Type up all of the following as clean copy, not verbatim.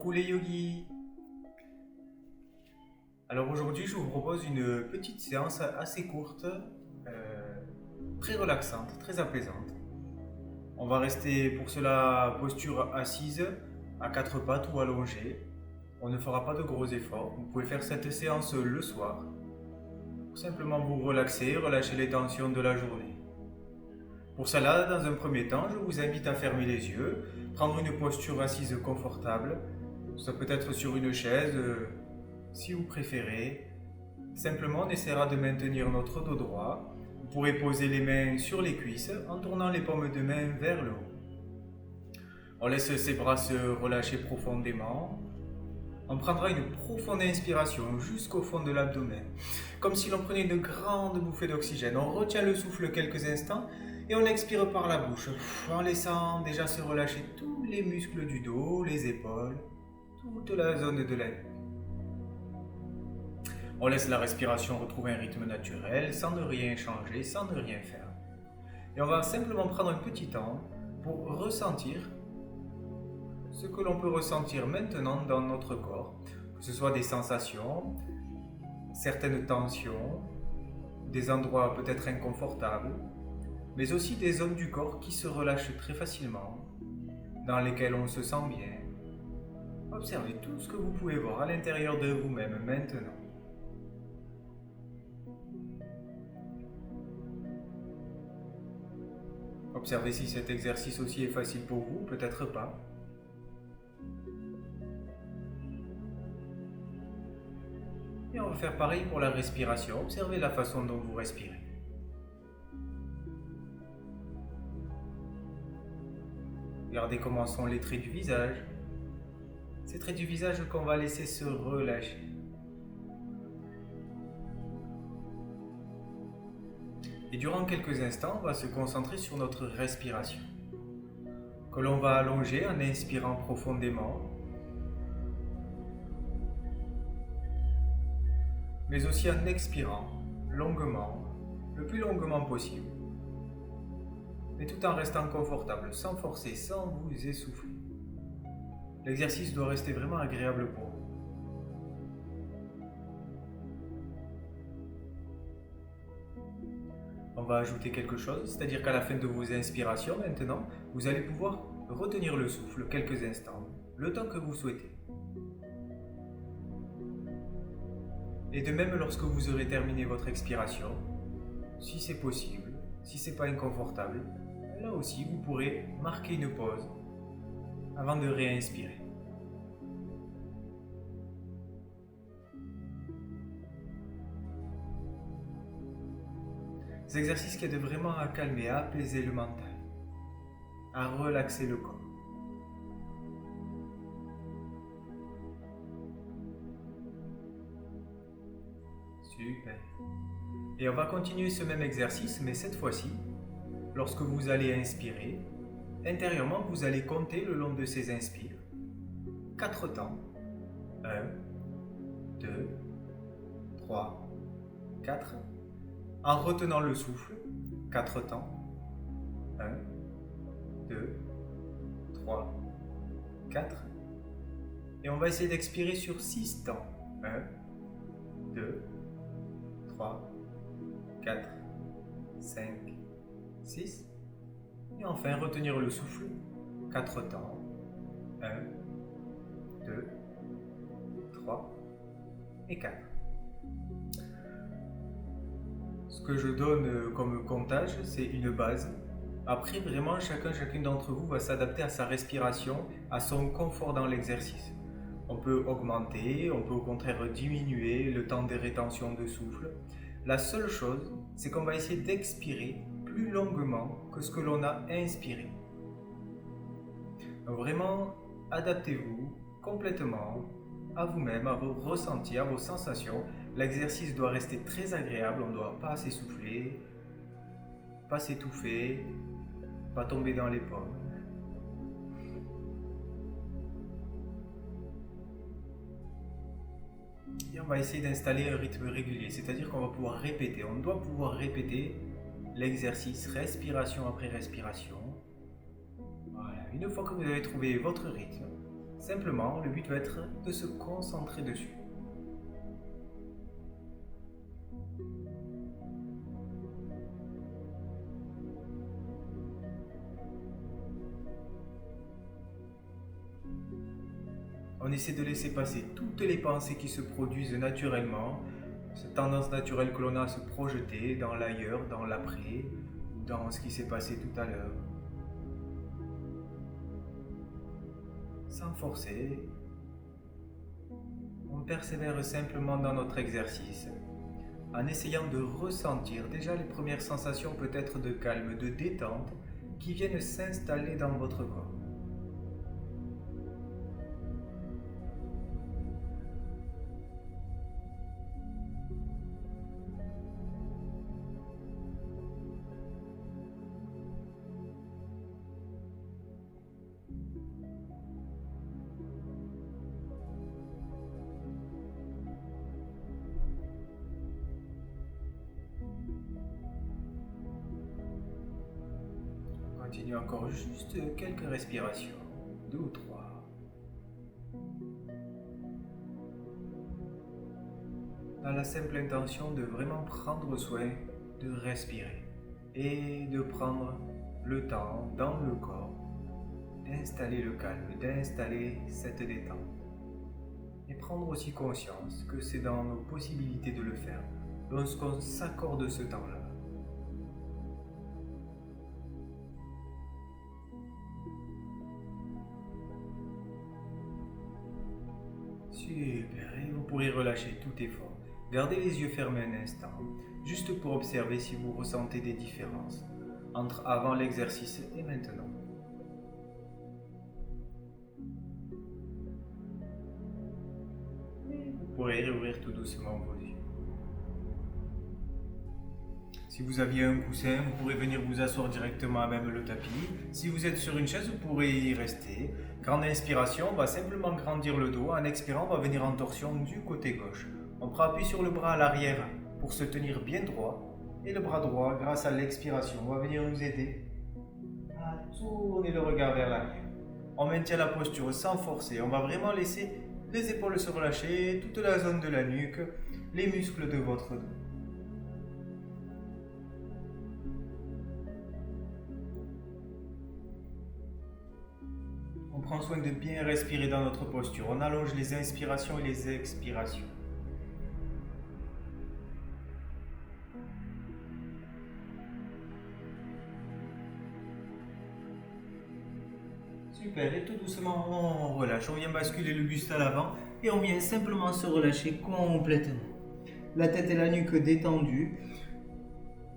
Coucou les yogis. Alors aujourd'hui, je vous propose une petite séance assez courte, très relaxante, très apaisante. On va rester pour cela posture assise, à quatre pattes ou allongée. On ne fera pas de gros efforts. Vous pouvez faire cette séance le soir. Pour simplement vous relaxer, relâcher les tensions de la journée. Pour cela, dans un premier temps, je vous invite à fermer les yeux, prendre une posture assise confortable. Ça peut être sur une chaise, si vous préférez. Simplement, on essaiera de maintenir notre dos droit. Vous pourrez poser les mains sur les cuisses en tournant les paumes de main vers le haut. On laisse ses bras se relâcher profondément. On prendra une profonde inspiration jusqu'au fond de l'abdomen, comme si l'on prenait une grande bouffée d'oxygène. On retient le souffle quelques instants et on expire par la bouche, en laissant déjà se relâcher tous les muscles du dos, les épaules, toute la zone de la nuque. On laisse la respiration retrouver un rythme naturel, sans ne rien changer, sans ne rien faire. Et on va simplement prendre un petit temps pour ressentir ce que l'on peut ressentir maintenant dans notre corps, que ce soit des sensations, certaines tensions, des endroits peut-être inconfortables, mais aussi des zones du corps qui se relâchent très facilement, dans lesquelles on se sent bien. Observez tout ce que vous pouvez voir à l'intérieur de vous-même maintenant. Observez si cet exercice aussi est facile pour vous, peut-être pas. Et on va faire pareil pour la respiration. Observez la façon dont vous respirez. Regardez comment sont les traits du visage. Ces traits du visage qu'on va laisser se relâcher. Et durant quelques instants, on va se concentrer sur notre respiration, que l'on va allonger en inspirant profondément, mais aussi en expirant longuement, le plus longuement possible, mais tout en restant confortable, sans forcer, sans vous essouffler. L'exercice doit rester vraiment agréable pour vous. On va ajouter quelque chose, c'est-à-dire qu'à la fin de vos inspirations maintenant, vous allez pouvoir retenir le souffle quelques instants, le temps que vous souhaitez. Et de même lorsque vous aurez terminé votre expiration, si c'est possible, si c'est pas inconfortable, là aussi vous pourrez marquer une pause avant de réinspirer. Ces exercices qui aident vraiment à calmer, à apaiser le mental, à relaxer le corps. Super. Et on va continuer ce même exercice, mais cette fois-ci, lorsque vous allez inspirer, intérieurement, vous allez compter le long de ces inspires 4 temps. 1, 2, 3, 4. En retenant le souffle, 4 temps. 1, 2, 3, 4. Et on va essayer d'expirer sur 6 temps. 1, 2, 3, 4, 5, 6. Et enfin, retenir le souffle, 4 temps. 1, 2, 3 et 4. Ce que je donne comme comptage, c'est une base. Après, vraiment, chacune d'entre vous va s'adapter à sa respiration, à son confort dans l'exercice. On peut augmenter, on peut au contraire diminuer le temps de rétention de souffle. La seule chose, c'est qu'on va essayer d'expirer plus longuement que ce que l'on a inspiré. Donc vraiment, adaptez-vous complètement à vous-même, à vos ressentis, à vos sensations. L'exercice doit rester très agréable, on ne doit pas s'essouffler, pas s'étouffer, pas tomber dans les pommes. Et on va essayer d'installer un rythme régulier, c'est-à-dire qu'on va pouvoir répéter, on doit pouvoir répéter l'exercice respiration après respiration. Voilà, une fois que vous avez trouvé votre rythme, Simplement, le but va être de se concentrer dessus. On essaie de laisser passer toutes les pensées qui se produisent naturellement, cette tendance naturelle que l'on a à se projeter dans l'ailleurs, dans l'après, dans ce qui s'est passé tout à l'heure. Sans forcer, on persévère simplement dans notre exercice, en essayant de ressentir déjà les premières sensations peut-être de calme, de détente, qui viennent s'installer dans votre corps. Continue encore juste quelques respirations, 2 ou 3. Dans la simple intention de vraiment prendre soin de respirer et de prendre le temps dans le corps d'installer le calme, d'installer cette détente. Et prendre aussi conscience que c'est dans nos possibilités de le faire lorsqu'on s'accorde ce temps-là. Super, et vous pourrez relâcher tout effort. Gardez les yeux fermés un instant, juste pour observer si vous ressentez des différences entre avant l'exercice et maintenant. Et vous pourrez réouvrir tout doucement vos yeux. Si vous aviez un coussin, vous pourrez venir vous asseoir directement à même le tapis. Si vous êtes sur une chaise, vous pourrez y rester. Grande inspiration, on va simplement grandir le dos. En expirant, on va venir en torsion du côté gauche. On prend appui sur le bras à l'arrière pour se tenir bien droit. Et le bras droit, grâce à l'expiration, va venir nous aider à tourner le regard vers l'arrière. On maintient la posture sans forcer. On va vraiment laisser les épaules se relâcher, toute la zone de la nuque, les muscles de votre dos. On prend soin de bien respirer dans notre posture. On allonge les inspirations et les expirations. Super, et tout doucement on relâche. On vient basculer le buste à l'avant et on vient simplement se relâcher complètement. La tête et la nuque détendues.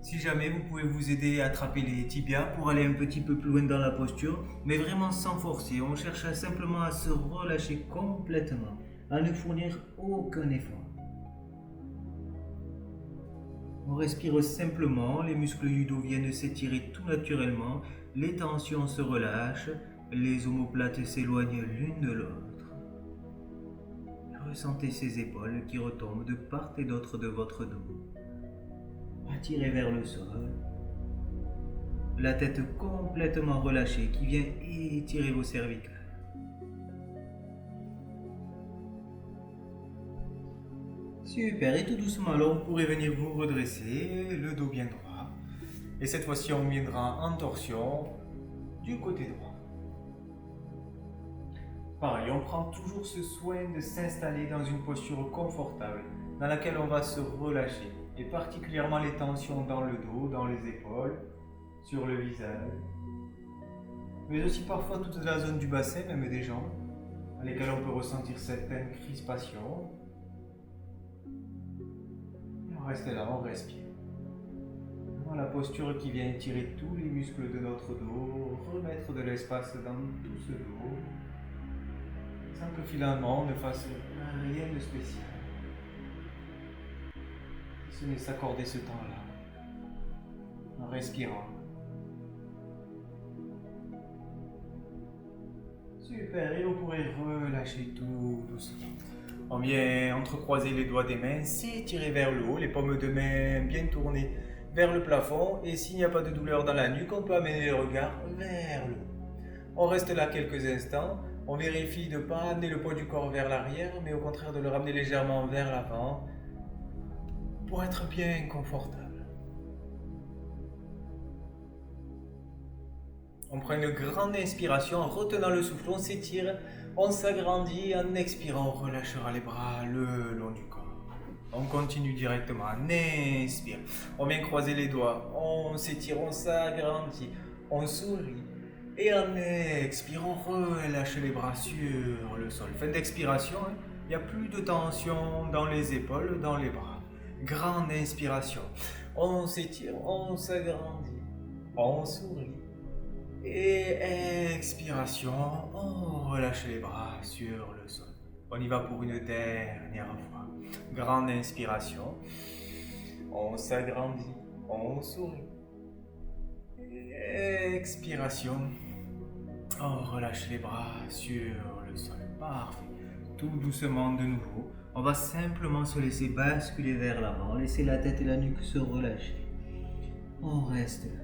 Si jamais vous pouvez vous aider à attraper les tibias pour aller un petit peu plus loin dans la posture, mais vraiment sans forcer. On cherche simplement à se relâcher complètement, à ne fournir aucun effort. On respire simplement, les muscles du dos viennent s'étirer tout naturellement, les tensions se relâchent, les omoplates s'éloignent l'une de l'autre. Ressentez ces épaules qui retombent de part et d'autre de votre dos. Attirez vers le sol. La tête complètement relâchée qui vient étirer vos cervicales. Super, et tout doucement alors vous pourrez venir vous redresser, le dos bien droit. Et cette fois-ci on viendra en torsion du côté droit. Pareil, on prend toujours ce soin de s'installer dans une posture confortable dans laquelle on va se relâcher. Et particulièrement les tensions dans le dos, dans les épaules, sur le visage. Mais aussi parfois toute la zone du bassin, même des jambes, à lesquelles on peut ressentir certaines crispations. Et on reste là, on respire. Dans la posture qui vient étirer tous les muscles de notre dos, remettre de l'espace dans tout ce dos, sans que finalement on ne fasse rien de spécial. Ce n'est s'accorder ce temps-là, en respirant. Super, et vous pourrez relâcher tout doucement. On vient entrecroiser les doigts des mains, s'étirer vers le haut, les paumes de main bien tournées vers le plafond. Et s'il n'y a pas de douleur dans la nuque, on peut amener le regard vers le haut. On reste là quelques instants, On vérifie de ne pas amener le poids du corps vers l'arrière, mais au contraire de le ramener légèrement vers l'avant pour être bien confortable. On prend une grande inspiration en retenant le souffle, on s'étire, on s'agrandit, en expirant, on relâchera les bras le long du corps. On continue directement, on inspire, on vient croiser les doigts, on s'étire, on s'agrandit, on sourit. Et en expire, on relâche les bras sur le sol. Fin d'expiration, il n'y a plus de tension dans les épaules, dans les bras. Grande inspiration, on s'étire, on s'agrandit, on sourit. Et expiration, on relâche les bras sur le sol. On y va pour une dernière fois. Grande inspiration, on s'agrandit, on sourit. Et expiration, on relâche les bras sur le sol. Parfait. Tout doucement de nouveau. On va simplement se laisser basculer vers l'avant, laisser la tête et la nuque se relâcher. On reste là.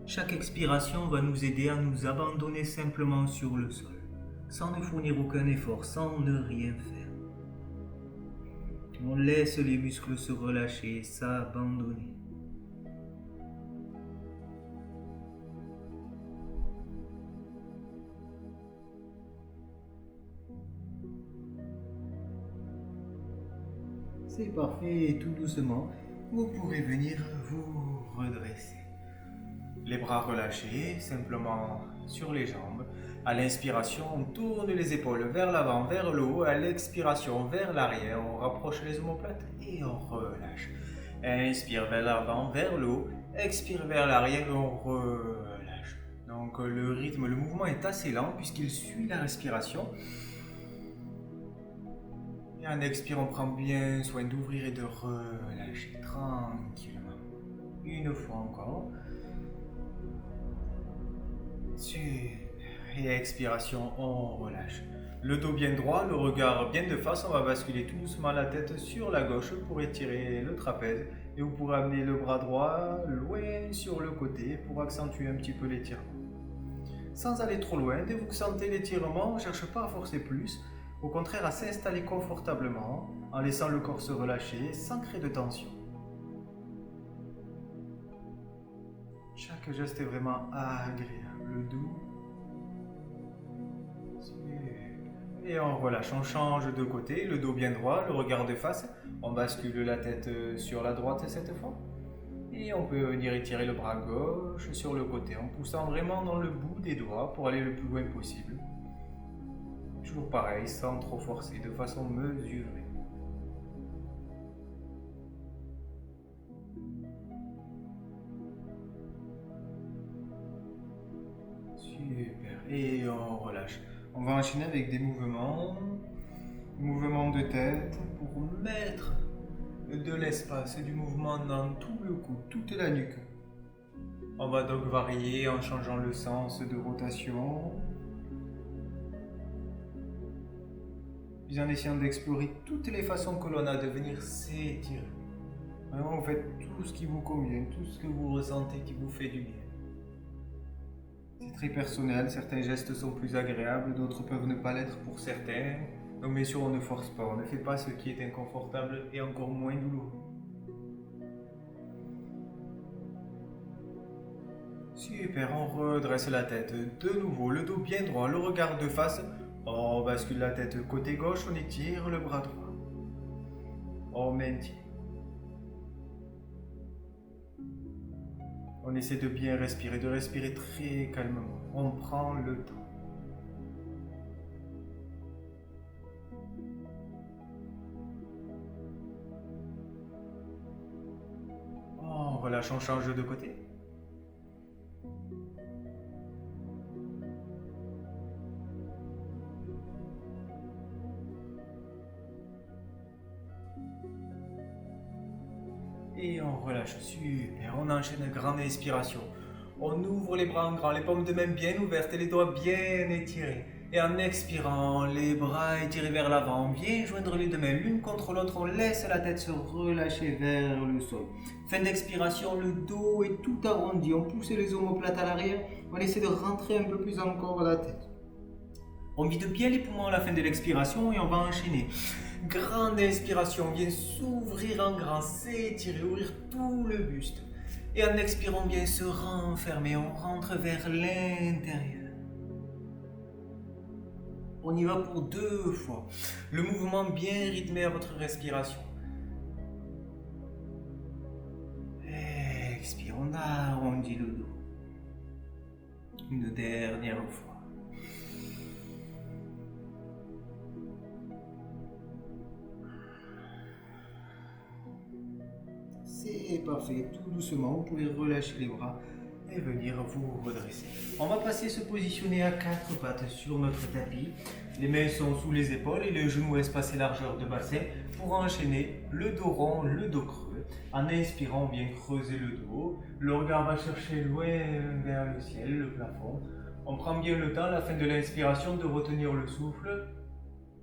Chaque expiration va nous aider à nous abandonner simplement sur le sol, sans ne fournir aucun effort, sans ne rien faire. On laisse les muscles se relâcher, s'abandonner. C'est parfait, tout doucement, vous pourrez venir vous redresser. Les bras relâchés, simplement sur les jambes. À l'inspiration, on tourne les épaules vers l'avant, vers le haut. À l'expiration, vers l'arrière, on rapproche les omoplates et on relâche. Inspire vers l'avant, vers le haut. Expire vers l'arrière et on relâche. Donc le rythme, le mouvement est assez lent puisqu'il suit la respiration. Et en expire, on prend bien soin d'ouvrir et de relâcher tranquillement. Une fois encore. Super. Et expiration, on relâche. Le dos bien droit, le regard bien de face, on va basculer tout doucement la tête sur la gauche pour étirer le trapèze. Et vous pourrez amener le bras droit loin sur le côté pour accentuer un petit peu l'étirement. Sans aller trop loin, dès que vous sentez l'étirement, on ne cherche pas à forcer plus. Au contraire, à s'installer confortablement en laissant le corps se relâcher sans créer de tension. Chaque geste est vraiment agréable, doux. Et on relâche, on change de côté, le dos bien droit, le regard de face. On bascule la tête sur la droite cette fois. Et on peut venir étirer le bras gauche sur le côté en poussant vraiment dans le bout des doigts pour aller le plus loin possible. Toujours pareil, sans trop forcer, de façon mesurée. Super. Et on relâche. On va enchaîner avec des mouvements de tête pour mettre de l'espace et du mouvement dans tout le cou, toute la nuque. On va donc varier en changeant le sens de rotation. Puis en essayant d'explorer toutes les façons que l'on a de venir s'étirer. Vraiment, vous faites tout ce qui vous convient, tout ce que vous ressentez qui vous fait du bien. C'est très personnel, certains gestes sont plus agréables, d'autres peuvent ne pas l'être pour certains. Donc bien sûr, on ne force pas, on ne fait pas ce qui est inconfortable et encore moins douloureux. Super, on redresse la tête. De nouveau, le dos bien droit, le regard de face. On bascule la tête côté gauche, on étire le bras droit. On maintient. On essaie de bien respirer, de respirer très calmement. On prend le temps. On relâche, on change de côté. Et on relâche, super, on enchaîne grande inspiration. On ouvre les bras en grand, les paumes de main bien ouvertes et les doigts bien étirés. Et en expirant, les bras étirés vers l'avant, on vient joindre les deux mains l'une contre l'autre, on laisse la tête se relâcher vers le sol. Fin d'expiration, le dos est tout arrondi, on pousse les omoplates à l'arrière, on essaie de rentrer un peu plus encore la tête. On vide bien les poumons à la fin de l'expiration et on va enchaîner. Grande inspiration, on vient s'ouvrir en grand, s'étirer, ouvrir tout le buste. Et en expirant, bien se renfermer, on rentre vers l'intérieur. On y va pour 2 fois. Le mouvement bien rythmé à votre respiration. Expire, on arrondit le dos. Une dernière fois. C'est parfait, tout doucement, vous pouvez relâcher les bras et venir vous redresser. On va passer se positionner à 4 pattes sur notre tapis. Les mains sont sous les épaules et les genoux espacés largeur de bassin pour enchaîner le dos rond, le dos creux. En inspirant, on vient creuser le dos. Le regard va chercher loin vers le ciel, le plafond. On prend bien le temps à la fin de l'inspiration de retenir le souffle.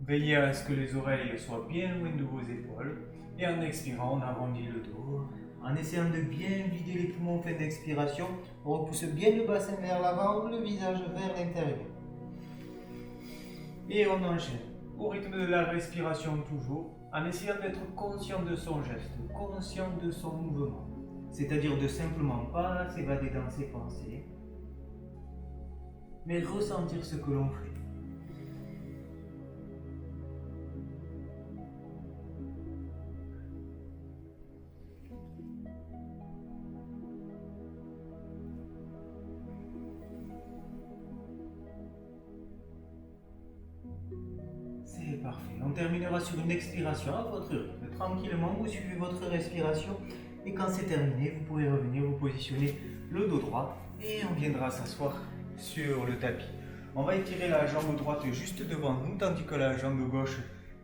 Veillez à ce que les oreilles soient bien loin de vos épaules. Et en expirant, on arrondit le dos. En essayant de bien vider les poumons en fin d'expiration, on repousse bien le bassin vers l'avant, le visage vers l'intérieur. Et on enchaîne au rythme de la respiration toujours, en essayant d'être conscient de son geste, conscient de son mouvement. C'est-à-dire de simplement pas s'évader dans ses pensées, mais ressentir ce que l'on fait. C'est parfait. On terminera sur une expiration à votre rythme. Tranquillement, vous suivez votre respiration et quand c'est terminé, vous pourrez revenir vous positionner le dos droit et on viendra s'asseoir sur le tapis. On va étirer la jambe droite juste devant nous tandis que la jambe gauche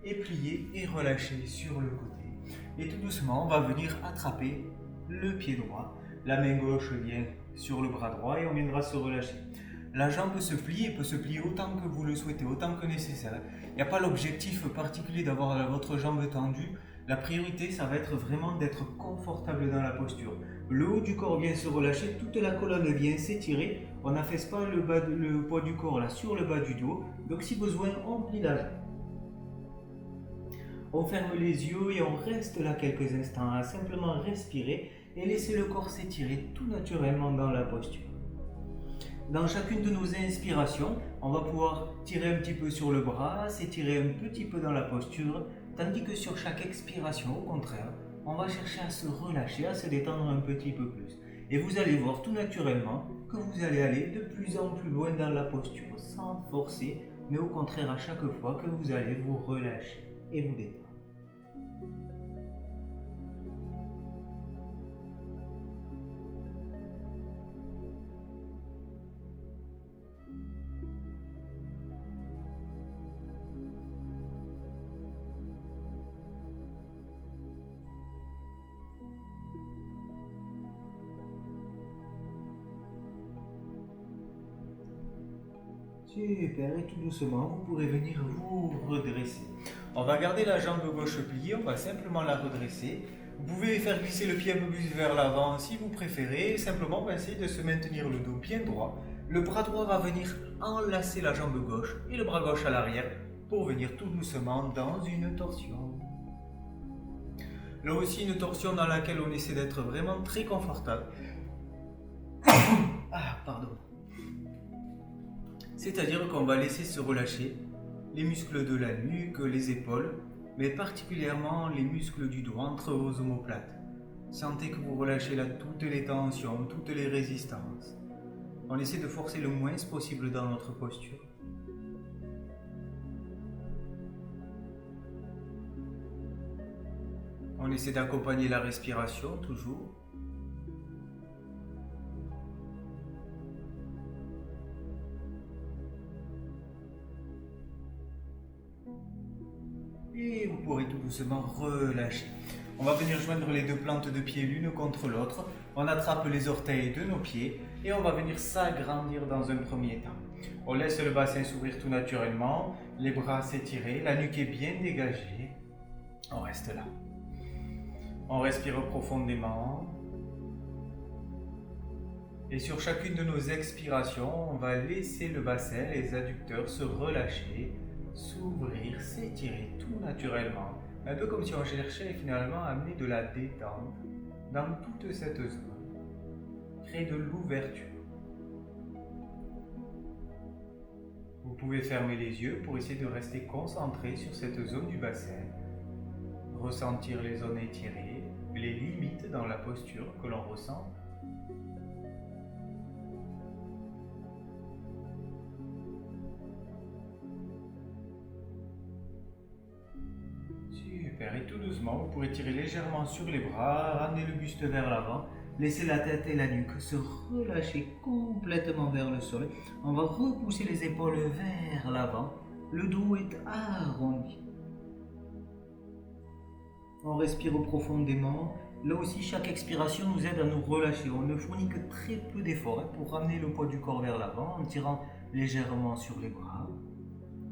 est pliée et relâchée sur le côté. Et tout doucement, on va venir attraper le pied droit. La main gauche vient sur le bras droit et on viendra se relâcher. La jambe se plie et peut se plier autant que vous le souhaitez, autant que nécessaire. Il n'y a pas l'objectif particulier d'avoir votre jambe tendue. La priorité, ça va être vraiment d'être confortable dans la posture. Le haut du corps vient se relâcher, toute la colonne vient s'étirer. On n'affaisse pas le poids du corps là sur le bas du dos. Donc si besoin, on plie la jambe. On ferme les yeux et on reste là quelques instants à simplement respirer et laisser le corps s'étirer tout naturellement dans la posture. Dans chacune de nos inspirations, on va pouvoir tirer un petit peu sur le bras, s'étirer un petit peu dans la posture, tandis que sur chaque expiration, au contraire, on va chercher à se relâcher, à se détendre un petit peu plus. Et vous allez voir tout naturellement que vous allez aller de plus en plus loin dans la posture, sans forcer, mais au contraire à chaque fois que vous allez vous relâcher et vous détendre. Super, et tout doucement, vous pourrez venir vous redresser. On va garder la jambe gauche pliée, on va simplement la redresser. Vous pouvez faire glisser le pied un peu plus vers l'avant si vous préférez. Simplement, essayez de se maintenir le dos bien droit. Le bras droit va venir enlacer la jambe gauche et le bras gauche à l'arrière pour venir tout doucement dans une torsion. Là aussi, une torsion dans laquelle on essaie d'être vraiment très confortable. Ah, pardon. C'est-à-dire qu'on va laisser se relâcher les muscles de la nuque, les épaules, mais particulièrement les muscles du dos entre vos omoplates. Sentez que vous relâchez là toutes les tensions, toutes les résistances. On essaie de forcer le moins possible dans notre posture. On essaie d'accompagner la respiration toujours. Et vous pourrez tout doucement relâcher. On va venir joindre les deux plantes de pied l'une contre l'autre. On attrape les orteils de nos pieds et on va venir s'agrandir dans un premier temps. On laisse le bassin s'ouvrir tout naturellement, les bras s'étirer, la nuque est bien dégagée. On reste là. On respire profondément. Et sur chacune de nos expirations, on va laisser le bassin, les adducteurs se relâcher, s'ouvrir, s'étirer tout naturellement. Un peu comme si on cherchait finalement à amener de la détente dans toute cette zone. Créer de l'ouverture. Vous pouvez fermer les yeux pour essayer de rester concentré sur cette zone du bassin. Ressentir les zones étirées, les limites dans la posture que l'on ressent. Super, et tout doucement, vous pourrez tirer légèrement sur les bras, ramener le buste vers l'avant, laisser la tête et la nuque se relâcher complètement vers le sol. On va repousser les épaules vers l'avant, le dos est arrondi. On respire profondément. Là aussi, chaque expiration nous aide à nous relâcher. On ne fournit que très peu d'efforts pour ramener le poids du corps vers l'avant, en tirant légèrement sur les bras,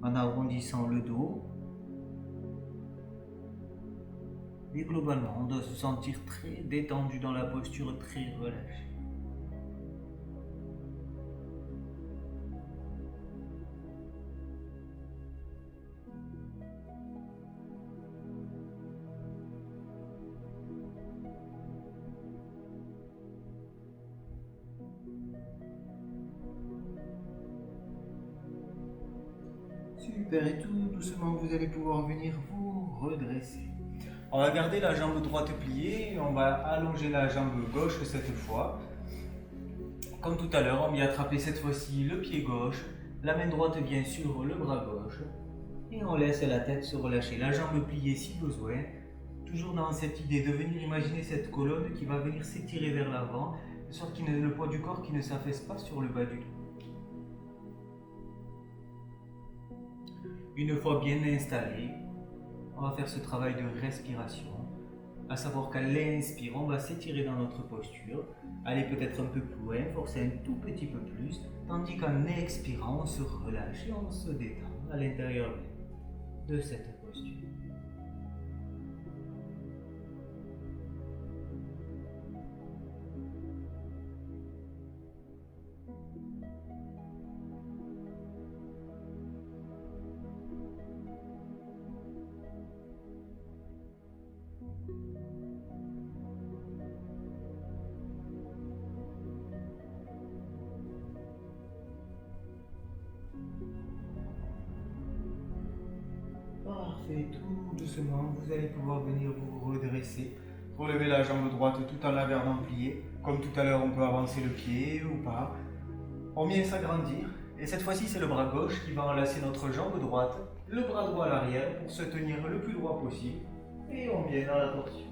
en arrondissant le dos. Et globalement, on doit se sentir très détendu dans la posture, très relâché. Super, et tout doucement, vous allez pouvoir venir vous redresser. On va garder la jambe droite pliée, on va allonger la jambe gauche cette fois. Comme tout à l'heure, on vient attraper cette fois-ci le pied gauche, la main droite vient sur le bras gauche et on laisse la tête se relâcher, la jambe pliée si besoin. Toujours dans cette idée de venir imaginer cette colonne qui va venir s'étirer vers l'avant, de sorte qu'il y ait le poids du corps qui ne s'affaisse pas sur le bas du dos. Une fois bien installé, on va faire ce travail de respiration, à savoir qu'à l'inspire, on va s'étirer dans notre posture, aller peut-être un peu plus loin, forcer un tout petit peu plus, tandis qu'en expirant, on se relâche et on se détend à l'intérieur de cette posture. Parfait, tout doucement, vous allez pouvoir venir vous redresser. Relevez la jambe droite tout en la gardant pliée. Comme tout à l'heure, on peut avancer le pied ou pas. On vient s'agrandir. Et cette fois-ci, c'est le bras gauche qui va enlacer notre jambe droite, le bras droit à l'arrière pour se tenir le plus droit possible. Et on vient dans la torsion.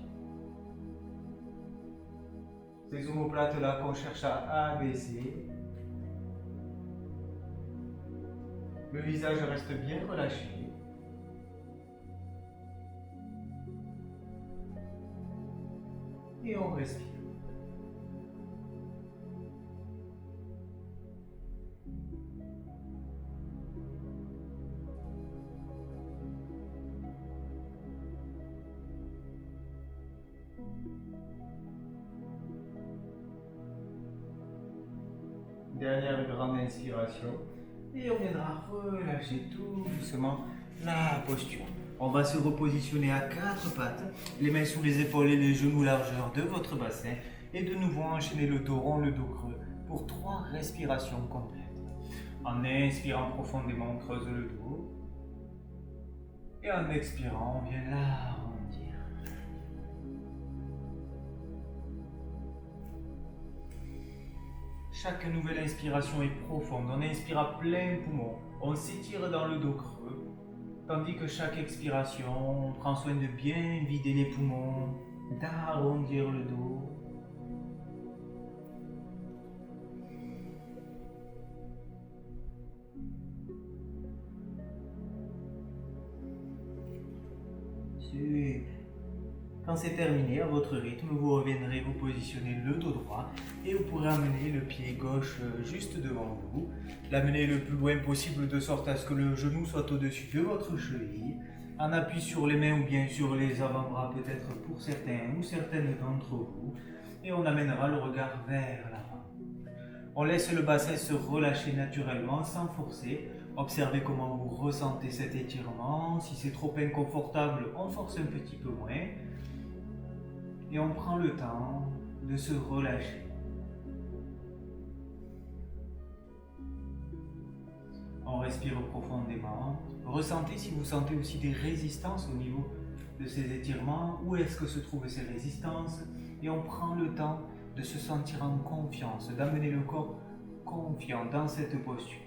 Ces omoplates là qu'on cherche à abaisser. Le visage reste bien relâché. Et on respire. Dernière grande inspiration. Et on viendra relâcher tout doucement la posture. On va se repositionner à quatre pattes, les mains sous les épaules et les genoux largeur de votre bassin. Et de nouveau enchaîner le dos rond, le dos creux pour 3 respirations complètes. En inspirant profondément, on creuse le dos. Et en expirant, on vient l'arrondir. Chaque nouvelle inspiration est profonde. On inspire à plein poumon. On s'étire dans le dos creux. Tandis que chaque expiration, on prend soin de bien vider les poumons, d'arrondir le dos. Quand c'est terminé, à votre rythme, vous reviendrez vous positionner le dos droit et vous pourrez amener le pied gauche juste devant vous, l'amener le plus loin possible de sorte à ce que le genou soit au-dessus de votre cheville, en appui sur les mains ou bien sur les avant-bras peut-être pour certains ou certaines d'entre vous, et on amènera le regard vers l'avant. On laisse le bassin se relâcher naturellement sans forcer. Observez comment vous ressentez cet étirement. Si c'est trop inconfortable, on force un petit peu moins. Et on prend le temps de se relâcher. On respire profondément. Ressentez si vous sentez aussi des résistances au niveau de ces étirements. Où est-ce que se trouvent ces résistances? Et on prend le temps de se sentir en confiance, d'amener le corps confiant dans cette posture.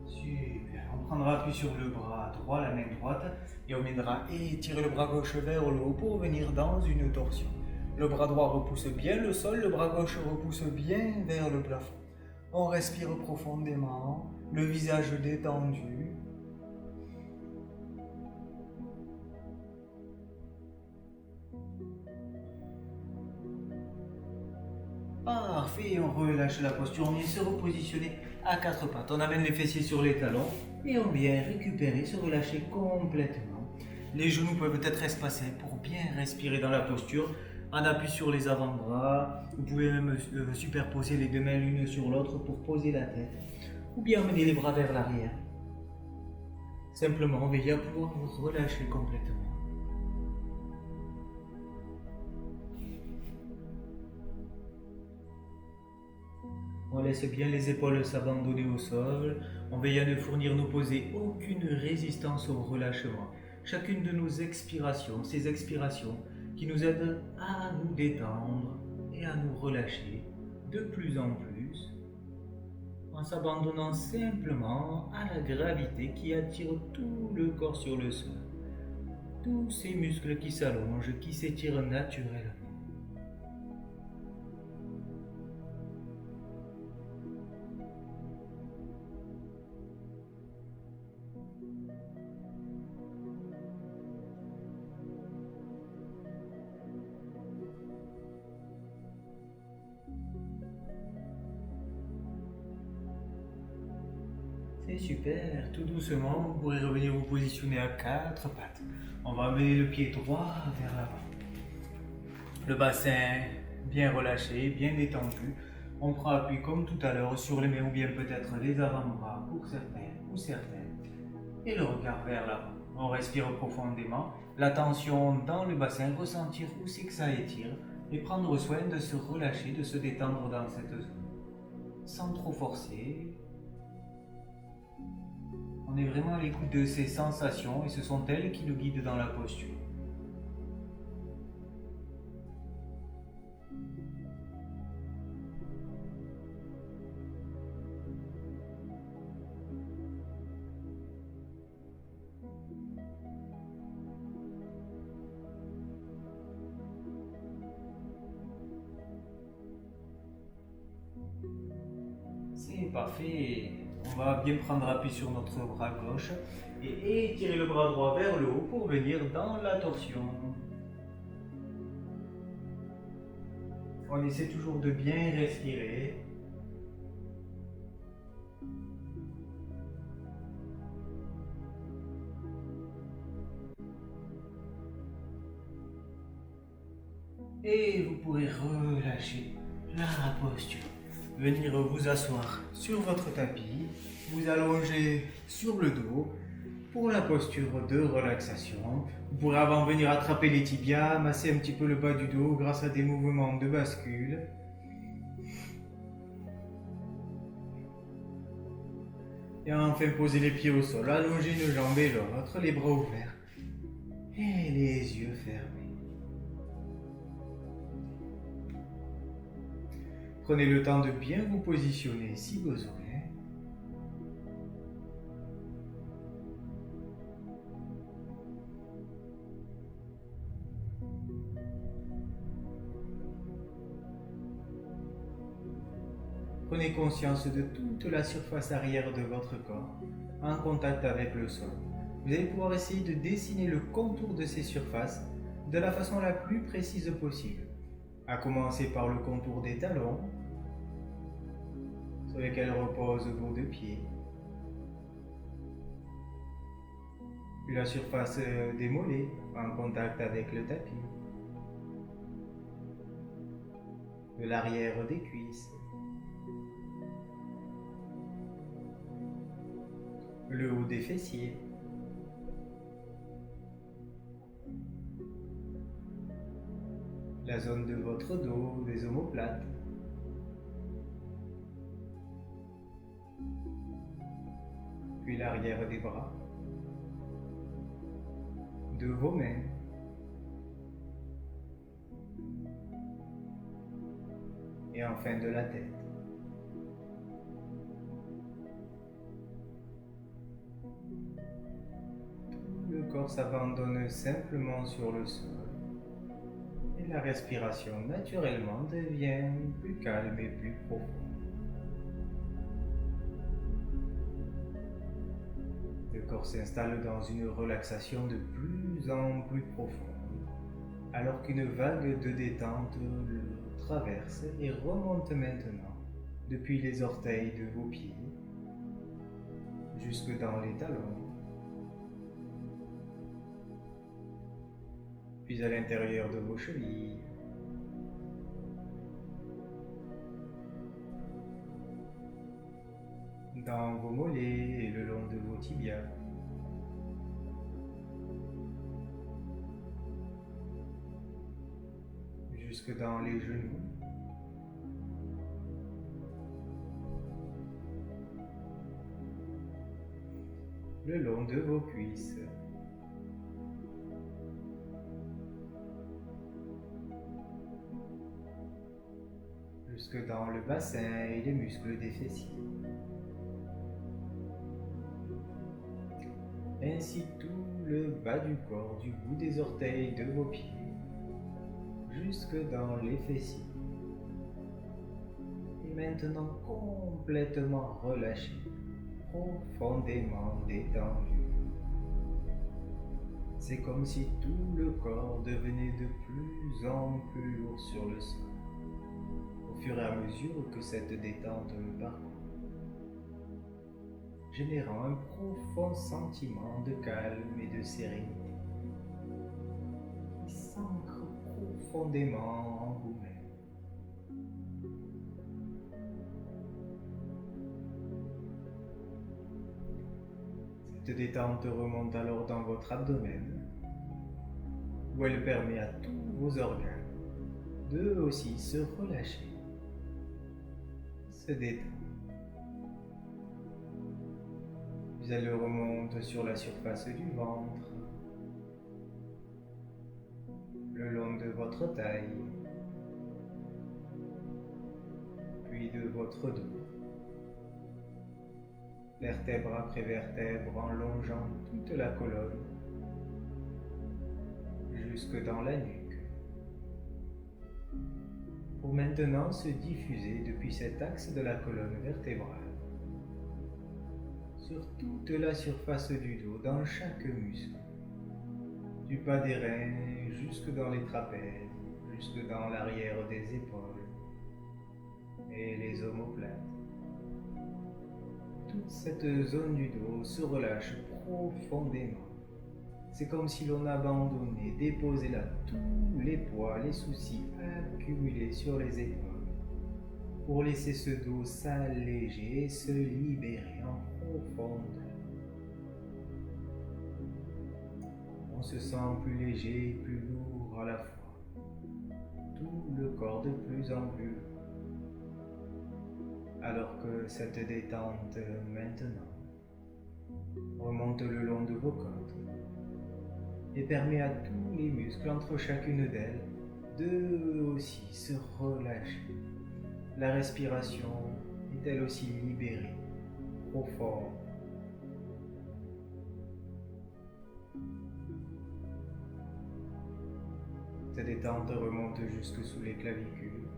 Super. On prendra appui sur le bras droit, la main droite, et on viendra étirer le bras gauche vers le haut pour venir dans une torsion. Le bras droit repousse bien le sol, le bras gauche repousse bien vers le plafond. On respire profondément, le visage détendu. Parfait, on relâche la posture, on vient se repositionner à quatre pattes. On amène les fessiers sur les talons et on vient récupérer, se relâcher complètement. Les genoux peuvent être espacés pour bien respirer dans la posture. On appuie sur les avant-bras. Vous pouvez même superposer les deux mains l'une sur l'autre pour poser la tête. Ou bien amener les bras vers l'arrière. Simplement, veillez à pouvoir vous relâcher complètement. On laisse bien les épaules s'abandonner au sol. On veille à ne fournir nos posées aucune résistance au relâchement. Chacune de nos expirations, ces expirations qui nous aident à nous détendre et à nous relâcher de plus en plus, en s'abandonnant simplement à la gravité qui attire tout le corps sur le sol. Tous ces muscles qui s'allongent, qui s'étirent naturellement. C'est super, tout doucement, vous pourrez revenir vous positionner à quatre pattes. On va amener le pied droit vers l'avant. Le bassin bien relâché, bien détendu. On prend appui comme tout à l'heure sur les mains ou bien peut-être les avant-bras pour certains ou certaines. Et le regard vers l'avant. On respire profondément. L'attention dans le bassin, ressentir où c'est que ça étire et prendre soin de se relâcher, de se détendre dans cette zone. Sans trop forcer. On est vraiment à l'écoute de ces sensations et ce sont elles qui nous guident dans la posture. C'est parfait. On va bien prendre appui sur notre bras gauche et étirer le bras droit vers le haut pour venir dans la torsion. On essaie toujours de bien respirer. Et vous pourrez relâcher la posture. Venir vous asseoir sur votre tapis, vous allonger sur le dos pour la posture de relaxation. Vous pourrez avant venir attraper les tibias, masser un petit peu le bas du dos grâce à des mouvements de bascule. Et enfin poser les pieds au sol, allonger une jambe et l'autre, les bras ouverts et les yeux fermés. Prenez le temps de bien vous positionner si besoin. Prenez conscience de toute la surface arrière de votre corps, en contact avec le sol. Vous allez pouvoir essayer de dessiner le contour de ces surfaces de la façon la plus précise possible. À commencer par le contour des talons. Vous sur lesquels reposent vos deux pieds, puis la surface des mollets en contact avec le tapis, de l'arrière des cuisses, le haut des fessiers, la zone de votre dos, des omoplates, puis l'arrière des bras, de vos mains, et enfin de la tête. Tout le corps s'abandonne simplement sur le sol et la respiration naturellement devient plus calme et plus profonde. Le corps s'installe dans une relaxation de plus en plus profonde, alors qu'une vague de détente le traverse et remonte maintenant depuis les orteils de vos pieds jusque dans les talons, puis à l'intérieur de vos chevilles, dans vos mollets et le long de vos tibias. Jusque dans les genoux, le long de vos cuisses, jusque dans le bassin et les muscles des fessiers. Ainsi tout le bas du corps, du bout des orteils de vos pieds, jusque dans les fessiers. Et maintenant complètement relâché, profondément détendu. C'est comme si tout le corps devenait de plus en plus lourd sur le sol, au fur et à mesure que cette détente le parcourt, générant un profond sentiment de calme et de sérénité qui s'ancre profondément en vous-même. Cette détente remonte alors dans votre abdomen, où elle permet à tous vos organes d'eux aussi se relâcher, se détendre. Puis elle remonte sur la surface du ventre, le long de votre taille, puis de votre dos, vertèbre après vertèbre en longeant toute la colonne, jusque dans la nuque, pour maintenant se diffuser depuis cet axe de la colonne vertébrale sur toute la surface du dos, dans chaque muscle, du bas des reins jusque dans les trapèzes, jusque dans l'arrière des épaules et les omoplates. Toute cette zone du dos se relâche profondément. C'est comme si l'on abandonnait, déposait là tous les poids, les soucis accumulés sur les épaules, pour laisser ce dos s'alléger et se libérer en profondeur. On se sent plus léger et plus lourd à la fois, tout le corps de plus en plus lourd, alors que cette détente maintenant remonte le long de vos côtes et permet à tous les muscles entre chacune d'elles de aussi se relâcher. La respiration est elle aussi libérée, profonde. Cette détente remonte jusque sous les clavicules,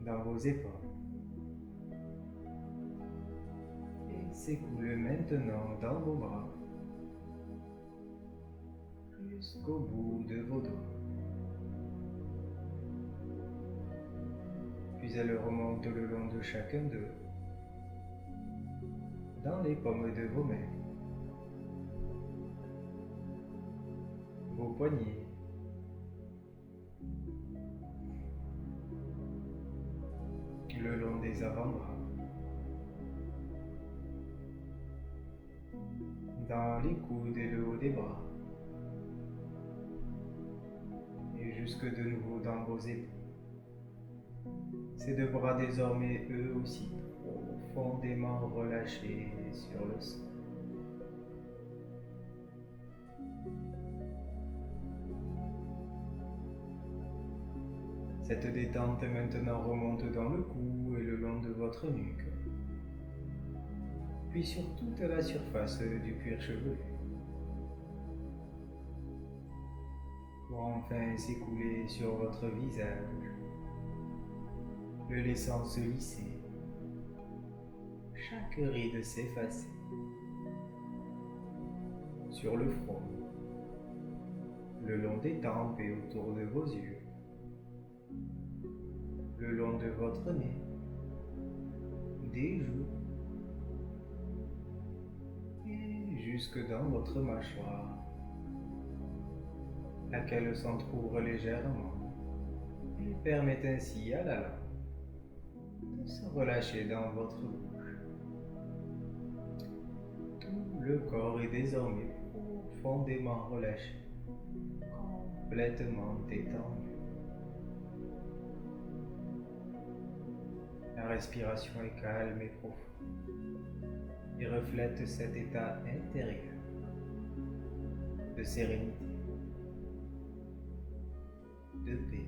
dans vos épaules, et s'écoule maintenant dans vos bras, jusqu'au bout de vos doigts. Puis puis elle remonte le long de chacun d'eux, dans les paumes de vos mains, vos poignets, le long des avant-bras, dans les coudes et le haut des bras, et jusque de nouveau dans vos épaules. Ces deux bras désormais eux aussi profondément relâchés sur le sol. Cette détente maintenant remonte dans le cou et le long de votre nuque, puis sur toute la surface du cuir chevelu, pour enfin s'écouler sur votre visage, le laissant se lisser, chaque ride s'effacer, sur le front, le long des tempes et autour de vos yeux, le long de votre nez, des joues, et jusque dans votre mâchoire, laquelle s'entrouvre légèrement et permet ainsi à la langue de se relâcher dans votre bouche. Tout le corps est désormais profondément relâché, complètement détendu. La respiration est calme et profonde et reflète cet état intérieur de sérénité, de paix.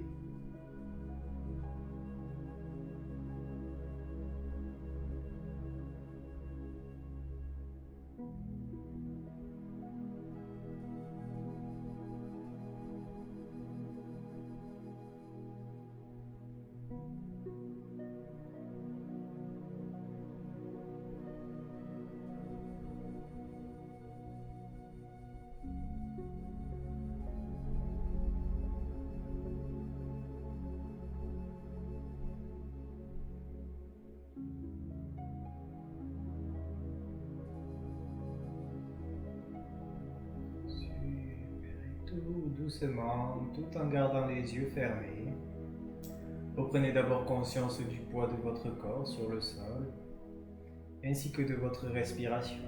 Tout doucement, tout en gardant les yeux fermés, reprenez d'abord conscience du poids de votre corps sur le sol, ainsi que de votre respiration.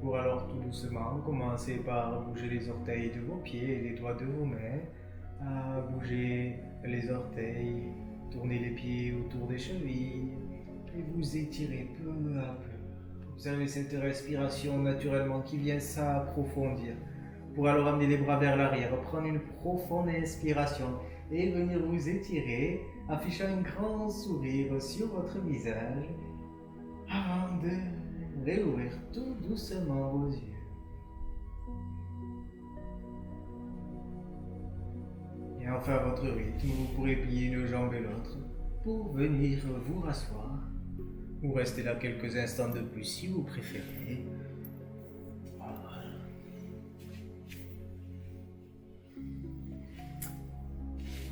Pour alors tout doucement commencer par bouger les orteils de vos pieds et les doigts de vos mains, à bouger les orteils, tourner les pieds autour des chevilles et vous étirez peu à peu. Observez cette respiration naturellement qui vient s'approfondir. Pour alors amener les bras vers l'arrière, prendre une profonde inspiration et venir vous étirer, affichant un grand sourire sur votre visage avant de réouvrir tout doucement vos yeux. Et enfin à votre rythme, vous pourrez plier une jambe et l'autre pour venir vous rasseoir ou rester là quelques instants de plus si vous préférez. Voilà.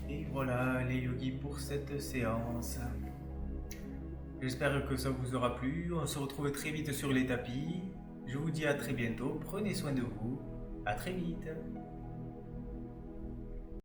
Et voilà les yogis pour cette séance. J'espère que ça vous aura plu. On se retrouve très vite sur les tapis. Je vous dis à très bientôt. Prenez soin de vous. À très vite.